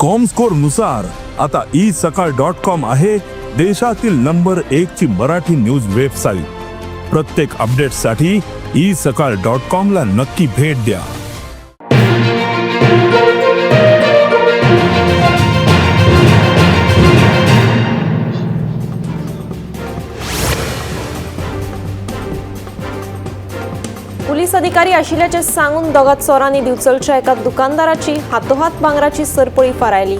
Comscore नुसार आता isakal.com आहे देशातील नंबर 1 ची मराठी न्यूज वेबसाईट। प्रत्येक अपडेटसाठी isakal.com ला नक्की भेट द्या। पोलीस अधिकारी आशिल्याचे सांगून दोघा चोरांनी दिवचलच्या एका दुकानदाराची हातोहात भांगराची सरपोळी फारायली।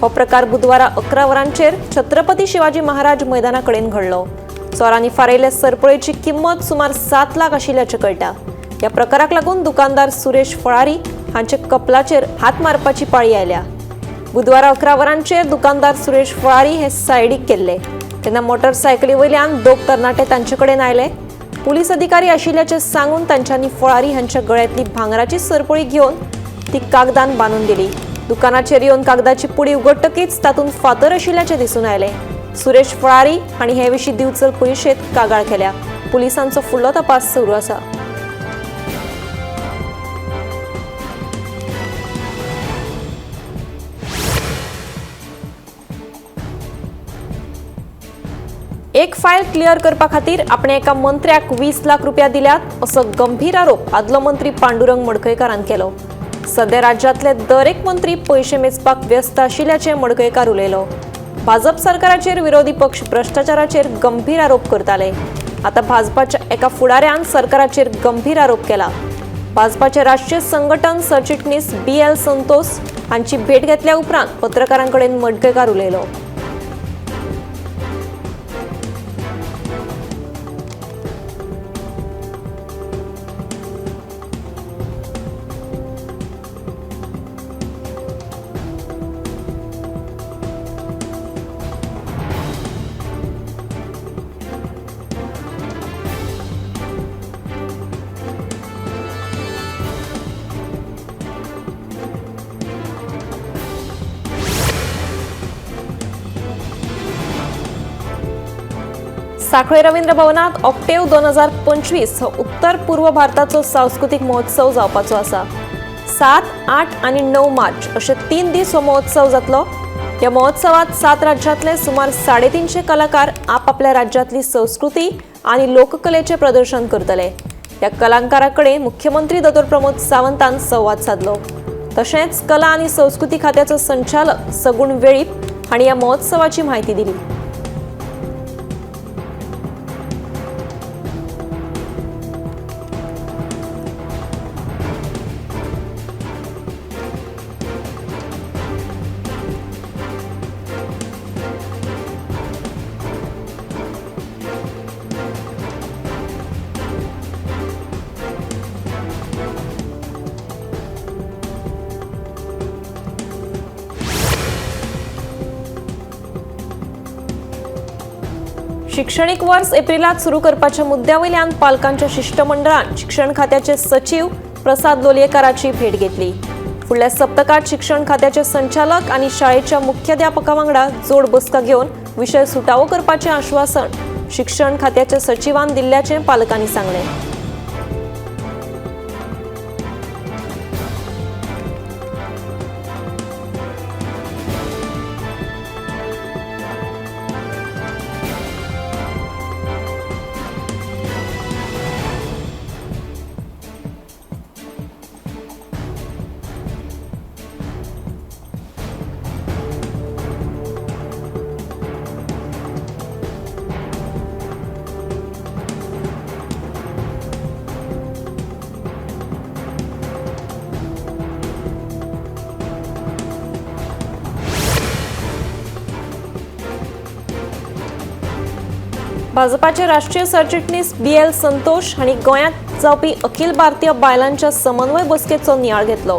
हो प्रकार बुधवारा 11 वरांचेर छत्रपती शिवाजी महाराज मैदानाकडेन घडलो। चोरांनी फारयल्ल्या सरपोळेची किंमत सुमार 7 लाख आशिल्ल्याचे कळटा। या प्रकाराक लागून दुकानदार सुरेश फळारी हांचे कपलाचेर हात मारपाची पाळी आयल्या। बुधवारा 11 वरांचेर दुकानदार सुरेश फळारी हे सायडीक केल्ले तेन्ना मोटरसायकली वयल्यान दोग तरणाटे तांचे कडेन आयले। पोलीस अधिकारी आशिल्ल्याचे सांगून तांच्यांनी फळारी हांच्या गळ्यांतली भांगराची सरपोळी घेवन ती कागदान बांदून दिली। दुकानाचेर येवन कागदाची पुडी उगडटकीच तातूंत फातर आशिल्ल्याचे दिसून आयले। सुरेश फळारी हांणी हे विशीं दिवचल पुलिशेंत कागाळ केल्या। पुलिसांचो फुडलो तपास सुरू आसा। एक फायल क्लियर करपा खातीर आपणे एका मंत्र्याक 20 लाख रुपया दिल्यात असो गंभीर आरोप आदलो मंत्री पांडुरंग मडकयकारान केलो। सध्या राज्यातले दर एक मंत्री पयशे मेजपाक व्यस्त आशिल्ल्याचे मडकयकार उलयलो। भाजप सरकाराचेर विरोधी पक्ष भ्रष्टाचाराचेर गंभीर आरोप करताले। आता भाजपाच्या एका फुडाऱ्यान सरकाराचेर गंभीर आरोप केला। भाजपाचे राष्ट्रीय संघटन सरचिटणीस BL संतोष हांची भेट घेतल्या उपरांत पत्रकारांकडेन मडकयकार उलयलो। साखळे रवींद्र भवनात ऑक्टेव 2025 हो उत्तर पूर्व भारताचो सांस्कृतिक महोत्सव जावपाचो आसा। 7, 8 आणि 9 मार्च अशे 3 दीस हो महोत्सव जातलो। या महोत्सवात 7 राज्यांतले सुमार 350 कलाकार आपल्या राज्यातली संस्कृती आणि लोककलेचे प्रदर्शन करतले। या कलाकारांकडे मुख्यमंत्री दत्तोर प्रमोद सावंतान संवाद साधलो। तशेंच कला आणि संस्कृती खात्याचो संचालक सगुण वेळीप हांणी या महोत्सवाची माहिती दिली। शिक्षणिक वर्स एप्रिलात सुरू करपाच्या मुद्द्यावयल्यान पालकांच्या शिष्टमंडळान शिक्षण खात्याचे सचिव प्रसाद लोलयेकाराची भेट घेतली। फुडल्या सप्तकात शिक्षण खात्याचे संचालक आणि शाळेच्या मुख्याध्यापका वांगडा जोड बसका घेवन विषय सुटावो करपाचे आश्वासन शिक्षण खात्याच्या सचिवान दिल्ल्याचे पालकांनी सांगले। भाजपाचे राष्ट्रीय सरचिटणीस BL संतोष हांणी गोंयांत जावपी अखिल भारतीय बायलांच्या समन्वय बसकेचो नियाळ घेतलो।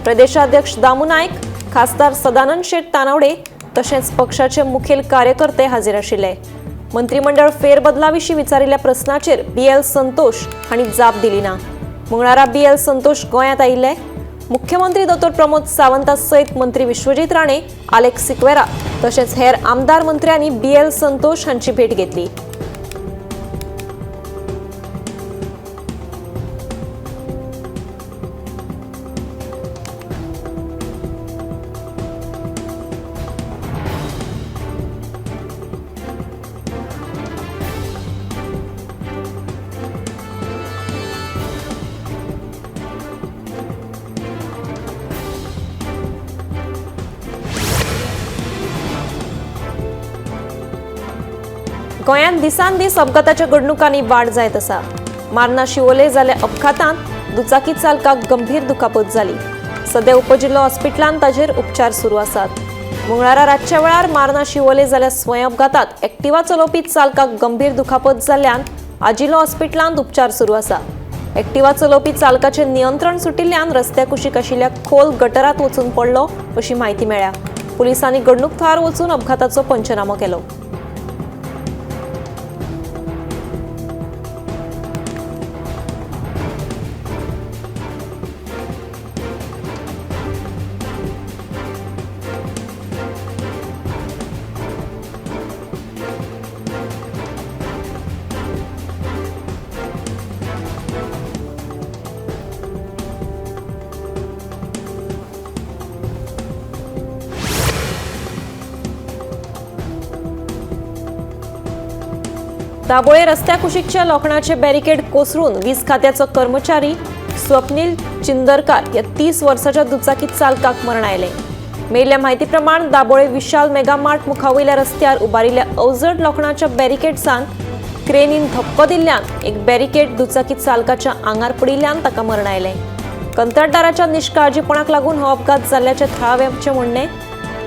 प्रदेशाध्यक्ष दामू नायक, खासदार सदानंद शेट तानावडे तशेंच पक्षाचे मुखेल कार्यकर्ते हाजीर आशिल्ले। मंत्रिमंडळ फेरबदलाविशीं विचारिल्ल्या प्रस्नाचेर BL संतोष हांणी जाप दिली ना। मंगळारा BL संतोष गोंयांत आयिल्ले। मुख्यमंत्री दत्तोर प्रमोद सावंता सयत मंत्री विश्वजीत राणे, आलेक्स सिक्वेरा तशेंच हेर आमदार मंत्र्यांनी BL संतोष हांची भेट घेतली। गोंयांत दिसान दीस अपघाताच्या घडणुकांनी वाड जायत आसा. मार्ना शिवोले जाल्ल्या अपघातांत दुचाकी चालकाक गंभीर दुखापत जाली. सध्या उपजिल्लो हॉस्पिटलांत ताजेर उपचार सुरू आसात. मंगळारा रातच्या वेळार मार्ना शिवोले जाल्ल्या स्वयं अपघातात एक्टिवा चलोवपी चालकाक गंभीर दुखापत जाल्ल्यान आजिलो हॉस्पिटलांत उपचार सुरू आसा. एक्टिवा चलोवपी चालकाचे नियंत्रण सुटिल्ल्यान रस्त्या कुशीक आशिल्ल्या खोल गटरात वचून पडलो अशी माहिती मेळ्ळ्या. पुलिसांनी घडणूक थळार वचून अपघाताचो पंचनामो केलो. दाबोळे रस्त्या कुशीकच्या लोखणाचे बॅरिकेड कोसळून वीज खात्याचो कर्मचारी स्वप्नील चिंदरकार या 30 वर्साच्या दुचाकी चालकाक मरण आयलें. मेळिल्ल्या म्हायती प्रमाण दाबोळे विशाल मेगा मार्ट मुखावयल्या रस्त्यार उबारिल्ल्या अवजड लोखणाच्या बॅरिकेड्सान क्रेनीन धक्को दिल्ल्यान एक बॅरिकेड दुचाकी चालकाच्या आंगार पडिल्ल्यान ताका मरण आयलें. कंत्राटदाराच्या निश्काळजीपणाक लागून हो अपघात जाल्ल्याचे थळाव्यांचे म्हणणें.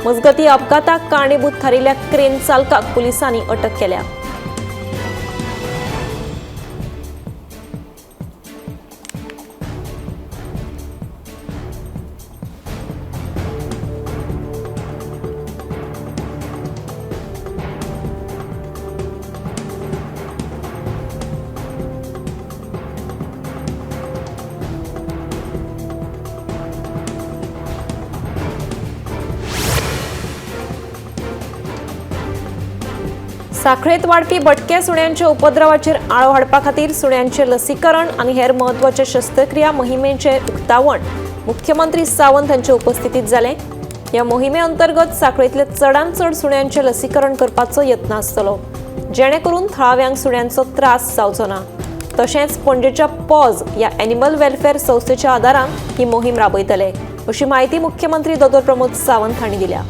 मजगतीं अपघाताक कारणीभूत थारिल्ल्या क्रेन चालकाक पुलिसांनी अटक केल्या. साखळेत वाडपी भटके सुण्यांच्या उपद्रवाचेर आळो हाडपा खातीर सुण्यांचे लसीकरण आनी हेर म्हत्वाचे शस्त्रक्रिया मोहिमेचे उक्तावण मुख्यमंत्री सावंत हांच्या उपस्थितीत जालें. ह्या मोहिमे अंतर्गत साखळेंतले चडांत चड सुण्यांचे लसीकरण करपाचो यत्न आसतलो, जेणे करून थळाव्यांक सुण्यांचो त्रास जावचो ना. तशेंच पणजेच्या पॉज ह्या एनिमल वेलफेअर संस्थेच्या आदारान ही मोहीम राबयतले अशी माहिती मुख्यमंत्री दोतोर प्रमोद सावंत हांणी दिल्या.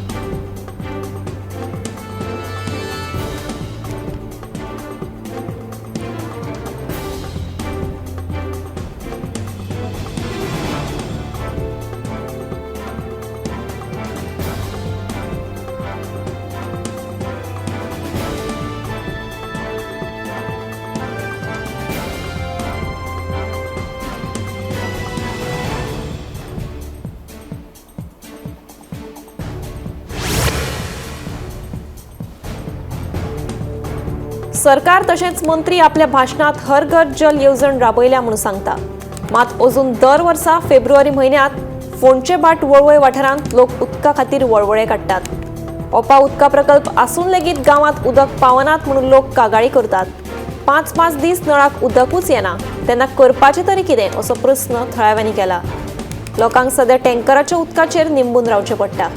सरकार तशेंच मंत्री आपल्या भाशणात हर घर जल येवजण राबयल्या म्हणून सांगता. मात अजून दर वर्सा फेब्रुवारी म्हयन्यांत फोंडचे भाट वळवय वाठारांत लोक उदका खातीर वळवळे काडटात. ओपा उदका प्रकल्प आसून लेगीत गांवांत उदक पावनात म्हणून लोक कागाळी करतात. 5-5 दीस नळाक उदकूच येना तेन्ना करपाचें तरी कितें असो प्रस्न थळाव्यांनी केला. लोकांक सध्या टँकराच्या उदकाचेर निंबून रावचें पडटा.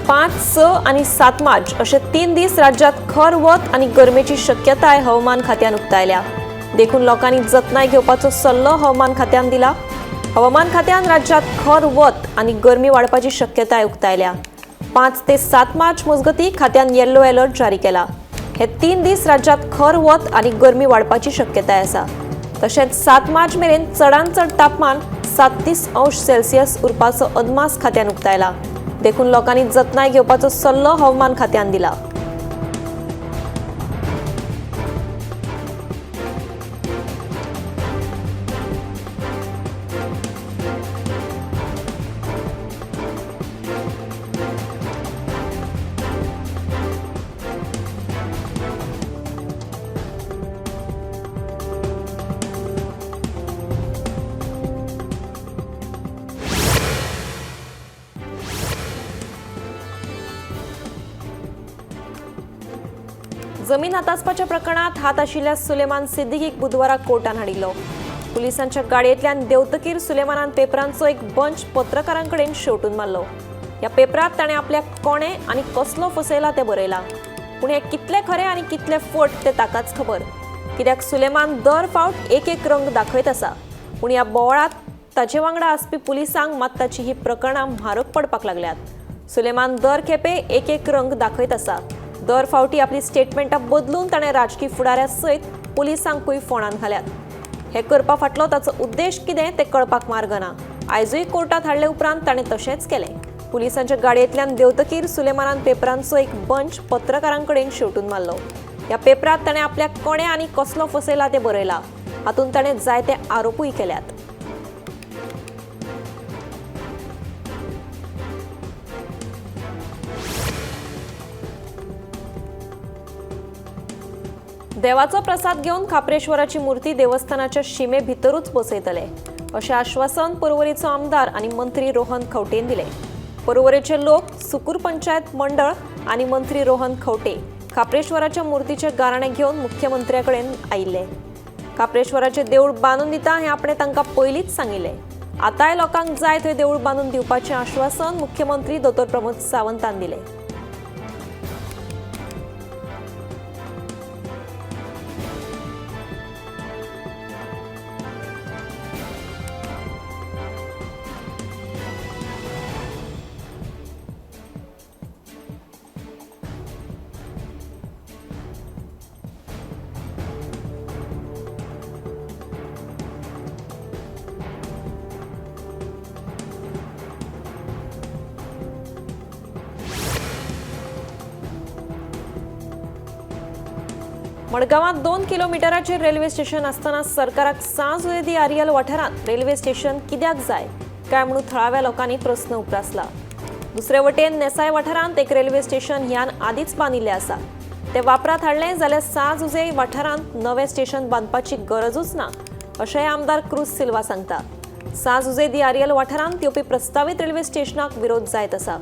पाच, 6 आणि 7 मार्च असे 3 दीस राज्यात खर वत आणि गरमेची शक्यताय हवामान खात्यान उक्तायल्या. देखून लोकांनी जतनाय घेवपाचो सल्लो हवामान खात्यान दिला. हवामान खात्यान राज्यात खर वत आणि गरमी वाडपाची शक्यताय उक्तायल्या. 5 ते 7 मार्च मजगती खात्यान येल्लो अलर्ट जारी केला. हे 3 दीस राज्यात खर वत आणि गरमी वाडपाची शक्यताय आसा. तशेंच 7 मार्च मेरेन चडांत चड तापमान 37°C उरपाचो अदमास खात्यान उक्तायला. देखून लोकांनी जतनाय घेवपाचो सल्लो हवामान खात्यान दिला. जमीन आतासपाच्या प्रकरणात हात आशिल्ल्या सुलेमान सिद्दीकीक बुधवारा कोर्टान हाडिल्लो. पुलिसांच्या गाडयेंतल्यान देवतकीर सुलेमानान पेपरांचो एक बंच पत्रकारांकडेन शेवटून मारलो. ह्या पेपरांत ताणें आपल्याक कोणे आनी कसलो फसयला तें बरयलां. पूण हें कितलें खरें आनी कितलें फट तें ताकाच खबर. कित्याक सुलेमान दर फावट एक रंग दाखयत आसा. पूण ह्या बोवाळांत ताचे वांगडा आसपी पुलिसांक मात ताची ही प्रकरणां म्हारग पडपाक लागल्यात. सुलेमान दर खेपे एक रंग दाखयत आसा. दर फावटी आपली स्टेटमेंटां बदलून ताणें राजकी फुडाऱ्या सयत पुलिसांकूय फोंडांत घाल्यात. हें करपा फाटलो ताचो उद्देश कितें तें कळपाक मार्ग ना. आयजूय कोर्टांत हाडले उपरांत ताणें तशेंच केलें. पुलिसांच्या गाडयेंतल्यान देवतकीर सुलेमानान पेपरांचो एक बंच पत्रकारांकडेन शेवटून मारलो. ह्या पेपरांत ताणें आपल्याक कोणे आनी कसलो फसयला तें बरयलां. हातूंत ताणें जायते आरोपूय केल्यात. देवाचो प्रसाद घेवन खापरेश्वराची मुर्ती देवस्थानाच्या शिमे भितरूच बसयतले अशें आश्वासन पर्वरीचो आमदार आनी मंत्री रोहन खंवटेन दिलें. पर्वरेचे लोक सुकूर पंचायत मंडळ आनी मंत्री रोहन खंवटे खापरेश्वराच्या मुर्तीचे गाराणें घेवन मुख्यमंत्र्याकडेन आयिल्ले. खापरेश्वराचें देवूळ बांदून दिता हें आपणें तांकां पयलींच सांगिल्लें. आतांय लोकांक जाय थंय देवूळ बांदून दिवपाचें आश्वासन मुख्यमंत्री दोतोर प्रमोद सावंतान दिलें. मडगांवांत 2 किलोमिटराचेर रेल्वे स्टेशन आसतना सरकाराक सांज उदेदी आरियल वाठारांत रेल्वे स्टेशन कित्याक जाय काय म्हणून थळाव्या लोकांनी प्रस्न उपरासला. दुसरे वटेन नेसाय वाठारांत एक रेल्वे स्टेशन ह्यान आदींच बांदिल्लें आसा. तें वापरांत हाडलें जाल्यार सांज उजे वाठारांत नवें स्टेशन बांदपाची गरजूच ना अशेंय आमदार क्रूज सिल्वा सांगता. सांज उजेदी आरियल वाठारांत येवपी प्रस्तावीत रेल्वे स्टेशनाक विरोध जायत आसा.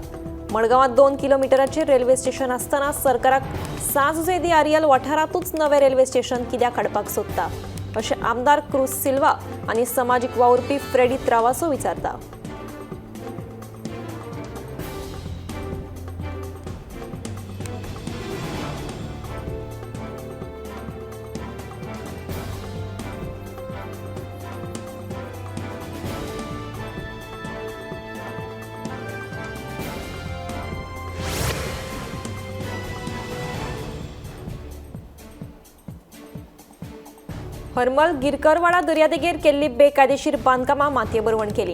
मडगांवांत 2 किलोमिटराचेर रेल्वे स्टेशन आसतना सरकाराक सांज उजेदी आरियल वाठारांतूच नवें रेल्वे स्टेशन कित्याक हाडपाक सोदता अशें आमदार क्रूज सिल्वा आनी समाजीक वावुरपी फ्रेडी त्रावासो विचारता. हरमल गिरकरवाडा दर्यादेगेर केल्ली बेकायदेशीर बांदकामां मातये बरवण केली.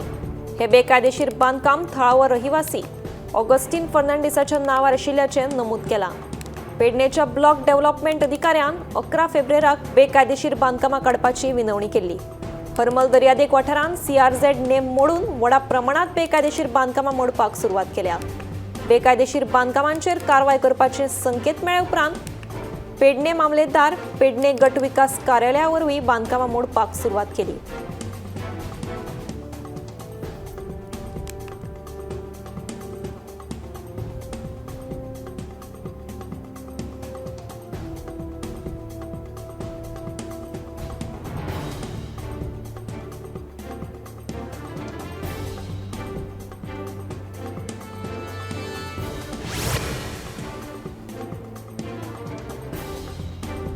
हे बेकायदेशीर बांदकाम थळावो रहिवासी ऑगस्टीन फर्नांडिसाच्या नांवार आशिल्ल्याचें नमूद केलां. पेडणेच्या ब्लॉक डेव्हलपमेंट अधिकाऱ्यान 11 फेब्रुवाराक बेकायदेशीर बांदकामां काडपाची विनवणी केल्ली. हरमल दर्यादेग वाठारांत CRZ नेम मोडून व्हडा प्रमाणांत बेकायदेशीर बांदकामां मोडपाक सुरवात केल्या. बेकायदेशीर बांदकामांचेर कारवाय करपाचे संकेत मेळ्ळे उपरांत पेडणे मामलेदार पेडणे गट विकास कार्यालया वरवीं बांदकामां मोडपाक सुरवात केली.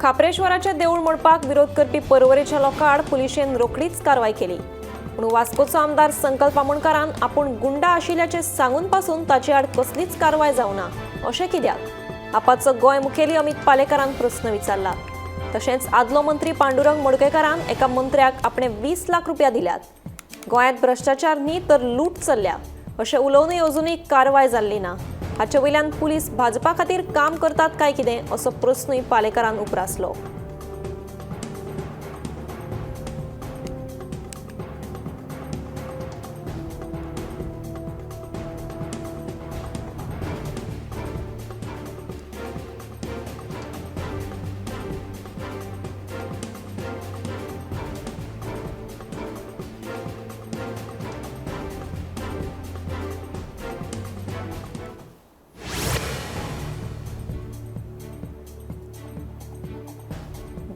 खापरेश्वराचे देवूळ मोडपाक विरोध करपी पर्वरेच्या लोकां आड पुलिशेन रोखडीच कारवाय केली. पूण वास्कोचो आमदार संकल्प आमोणकारान आपूण गुंडा आशिल्ल्याचें सांगून पासून ताचे आड कसलीच कारवाय जावना अशें कित्याक आपाचो गोंय मुखेली अमित पालेकरान प्रस्न विचारला. तशेंच आदलो मंत्री पांडुरंग मडकयकारान एका मंत्र्याक आपणे 20 लाख रुपया दिल्यात. गोंयांत भ्रष्टाचार न्ही तर लूट चल्ल्या अशें उलोवनूय अजूनय कारवाय जाल्ली ना. हाचे वयल्यान पुलीस भाजपा खातीर काम करतात काय कितें असो प्रस्नूय पालेकरान उपरासलो.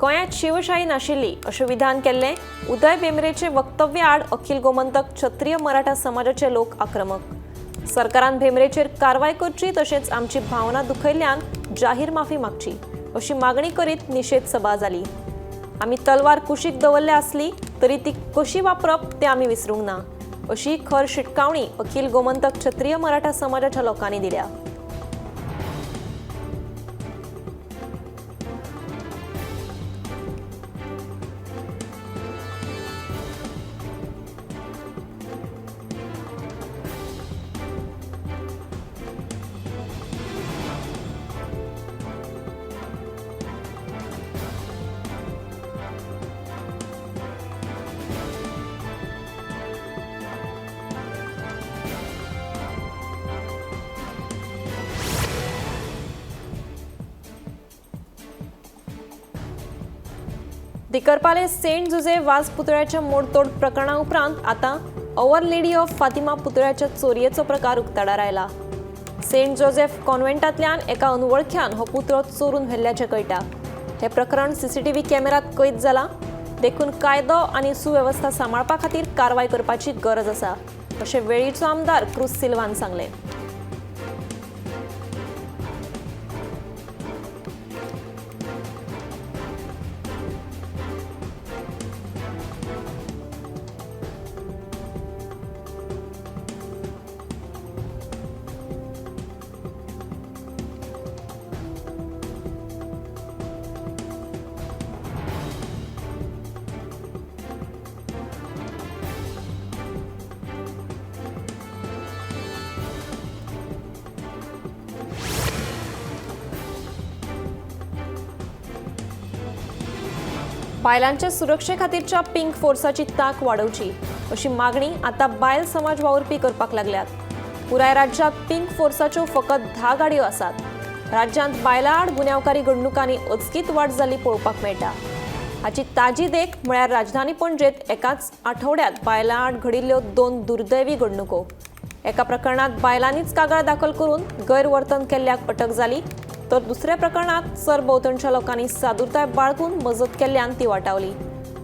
गोंयांत शिवशाही नाशिल्ली अशें विधान केल्लें उदय भेंब्रेचे वक्तव्य आड अखिल गोमंतक क्षत्रिय मराठा समाजाचे लोक आक्रमक। सरकारान भेंब्रेचेर कारवाय करची तशेंच आमची भावना दुखयल्ल्यान जाहीर माफी मागची अशी मागणी करीत निशेध सभा जाली। आमी तलवार कुशीक दवरले आसली तरी ती कशी वापरप तें आमी विसरूंक ना अशी खर शिटकावणी अखिल गोमंतक क्षत्रिय मराठा समाजाच्या लोकांनी दिल्या। दिकरपाले सेंट जुझे वाज पुतळ्याच्या मोडतोड प्रकरणा उपरांत आता अवर लेडी ऑफ फातिमा पुतळ्याच्या चोरयेचो प्रकार उक्ताडार आयला। सेंट जोसेफ कॉन्व्हेंटांतल्यान एका अनवळख्यान हो पुतळो चोरून व्हेल्ल्याचें कळटा। हे प्रकरण सीसीटीव्ही कॅमेरात कैद जाला। देखून कायदो आनी सुवेवस्था सांबाळपा खातीर कारवाय करपाची गरज आसा अशें वेळीचो आमदार क्रूस सिल्वान सांगलें। बायलांच्या सुरक्षे खातीरच्या पिंक फोर्साची तांक वाडोवची अशी मागणी आता बायल समाज वावुरपी करपाक लागल्यात। पुराय राज्यांत पिंक फोर्साच्यो फकत 10 गाडयो आसात। राज्यांत बायलां आड गुन्यांवकारी घडणुकांनी अचकीत वाड जाल्ली पळोवपाक मेळटा। हाची ताजी देख म्हळ्यार राजधानी पणजेंत एकाच आठवड्यात बायलां आड घडिल्ल्यो 2 दुर्दैवी घडणुको। एका प्रकरणात बायलांनीच कागाळ दाखल करून गैरवर्तन केल्ल्याक अटक जाली तर दुसऱ्या प्रकरणात सरभोंवतणच्या लोकांनी सादुरताय बाळगून मजत केल्ल्यान ती वाटावली।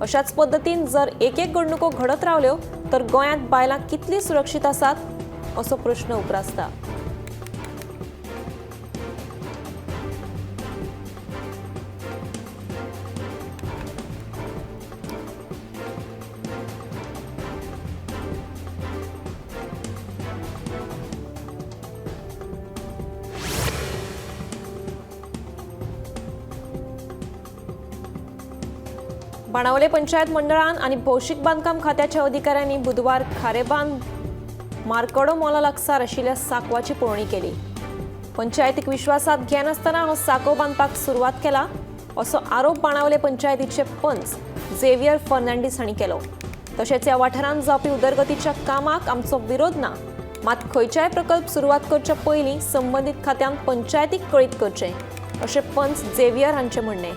अशाच पद्दतीन जर एक घडणुको घडत रावल्यो तर गोंयांत बायलां कितली सुरक्षीत आसात असो प्रश्न उपरासता। बाणावले पंचायत मंडळान आणि भौशीक बांदकाम खात्याच्या अधिकाऱ्यांनी बुधवार खारेबांद मारकडो मोला लागसार आशिल्ल्या साकवाची पळोवणी केली। पंचायतीक विश्वासात घेनासतना हो साको बांदपाक सुरवात केला असो आरोप बाणावले पंचायतीचे पंच झेवियर फर्नांडीस हांणी केलो। तशेंच ह्या वाठारांत जावपी उदरगतीच्या कामाक आमचो विरोध ना, मात खंयच्याय प्रकल्प सुरवात करचे पयलीं संबंदीत खात्यान पंचायतीक कळीत करचें अशें पंच झेवियर हांचें म्हणणें।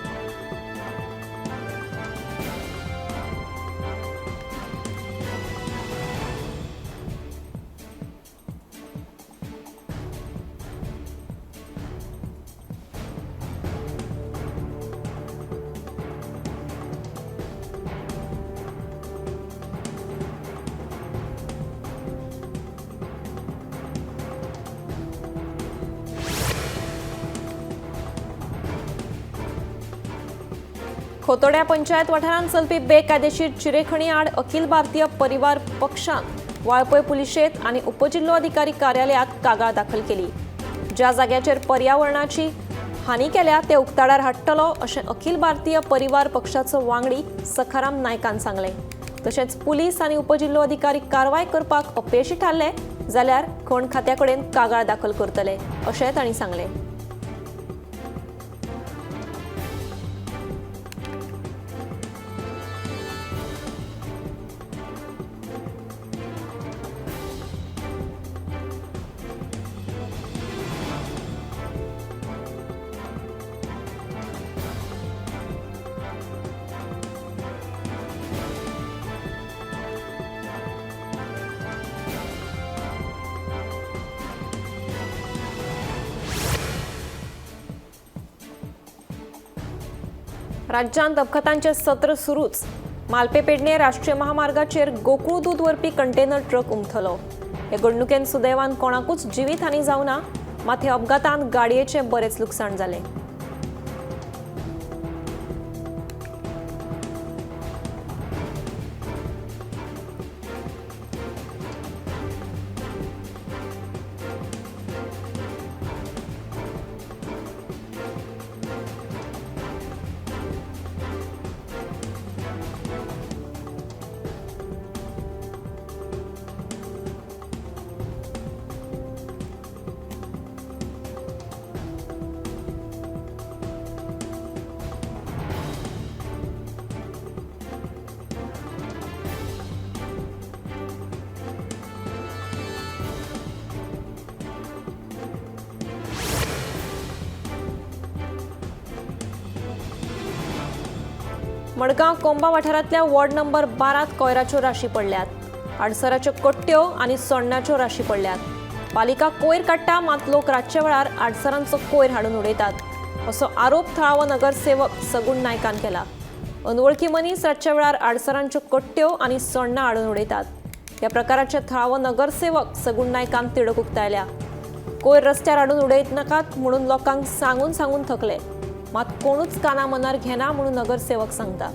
खोतोड्या पंचायत वाठारांत चलपी बेकायदेशीर चिरेखणी आड अखिल भारतीय परिवार पक्षान वाळपय पुलिशेंत आनी उपजिल्लो अधिकारी कार्यालयात कागाळ दाखल केली। ज्या जाग्याचेर पर्यावरणाची हानी केल्या ते उक्ताडार हाडटलो अशें अखिल भारतीय परिवार पक्षाचो वांगडी सखाराम नायकान सांगलें। तशेंच पुलीस आनी उपजिल्लो अधिकारी कारवाय करपाक अपेशी थारले जाल्यार खण खात्या कडेन कागाळ दाखल करतले अशें तांणी सांगलें। राज्यांत अपघातांचे सत्र सुरूच. मालपे पेडणे राष्ट्रीय महामार्गाचेर गोकुळ दूध व्हरपी कंटेनर ट्रक उमथलो. हे घडणुकेन सुदैवान कोणाकूच जिवीतहानी जावना, मात हे अपघातांत गाडयेचे बरेच लुकसाण जाले. मडगांव कोंबा वाठारांतल्या वॉर्ड नंबर 12त कोयराच्यो राशी पडल्यात. आडसराच्यो कट्ट्यो आनी सोण्णाच्यो राशी पडल्यात. पालिका कोयर काडटा, मात लोक रातच्या वेळार आडसरांचो कोयर हाडून उडयतात असो आरोप थळावो नगरसेवक सगुण नायकान केला. अनवळखी मनीस रातच्या वेळार आडसरांच्यो कट्ट्यो आनी सोण्णां हाडून उडयतात. ह्या प्रकाराचे थळावो नगरसेवक सगुण नायकान तिडक उक्तायल्या. कोयर रस्त्यार हाडून उडयत नाकात म्हणून लोकांक सांगून थकले, मात कोणूच काना मनार घेना म्हणून नगरसेवक सांगता.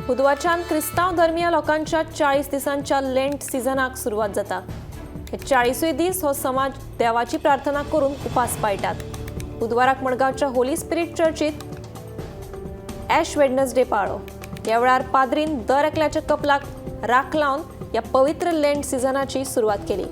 बुधवारच्यान क्रिस्तांव धर्मीय लोकांच्या 40 दिसांच्या लेंट सिजनाक सुरवात जाता. हे 40 दीस हो समाज देवाची प्रार्थना करून उपास पाळटात. बुधवाराक मडगांवच्या होली स्पिरीट चर्चीत ॲश वेडनसडे पाळ्ळो. ह्या वेळार पाद्रीन दर एकल्याच्या कपलाक राख लावन ह्या पवित्र लेंट सिजनाची सुरवात केली.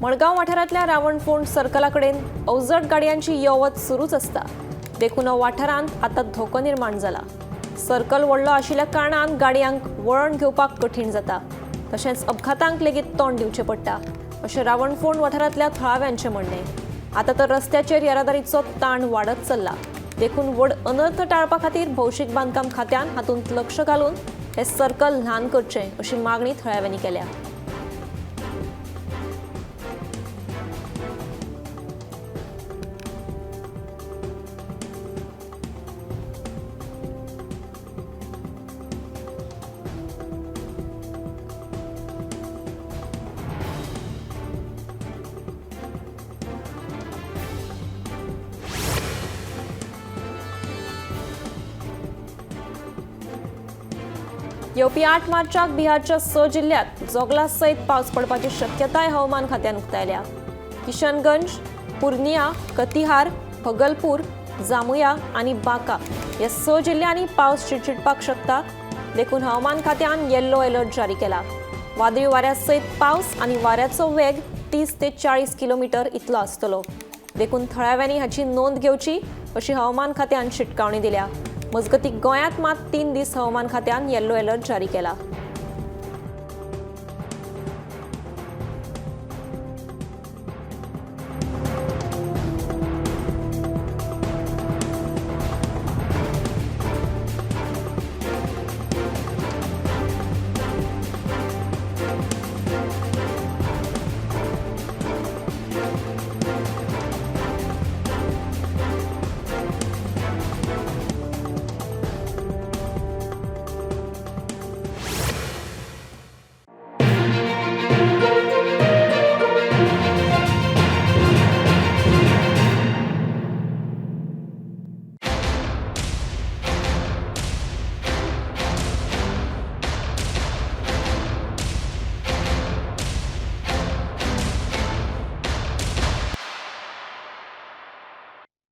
मडगांव वाठारांतल्या रावणफोंड सर्कला कडेन अवजड गाडयांची येवत सुरूच आसता. देखून हो वाठारांत आतां धोको निर्माण जाला. सर्कल व्हडलो आशिल्ल्या कारणान गाडयांक वळण घेवपाक कठीण जाता. तशेंच अपघातांक लेगीत तोंड दिवचें पडटा अशें रावणफोंड वाठारांतल्या थळाव्यांचें म्हणणें. आतां तर रस्त्याचेर येरादारीचो ताण वाडत चल्ला. देखून व्हड अनर्थ टाळपा खातीर भौशीक बांदकाम खात्यान हातूंत लक्ष घालून हे सर्कल ल्हान करचें अशी मागणी थळाव्यांनी केल्या. येवपी 8 मार्चाक बिहारच्या 6 जिल्ह्यात जोगला सयत पावस पडपाची शक्यताय हवामान खात्यान उक्तायल्या. किशनगंज, पूर्निया, कतिहार, भगलपूर, जामुया आणि बांका ह्या 6 जिल्ह्यांनी पावस चिडचिडपाक शकता. देखून हवामान खात्यान येल्लो अलर्ट जारी केला. वादळी वाऱ्या सयत पावस आणि वाऱ्याचो वेग 30 ते 40 किलोमीटर इतलो आसतलो. देखून थळाव्यांनी हाची नोंद घेवची अशी हवामान खात्यान शिटकावणी दिल्या. मजगतीं गोंयांत मात 3 दीस हवामान खात्यान येल्लो अलर्ट जारी केला.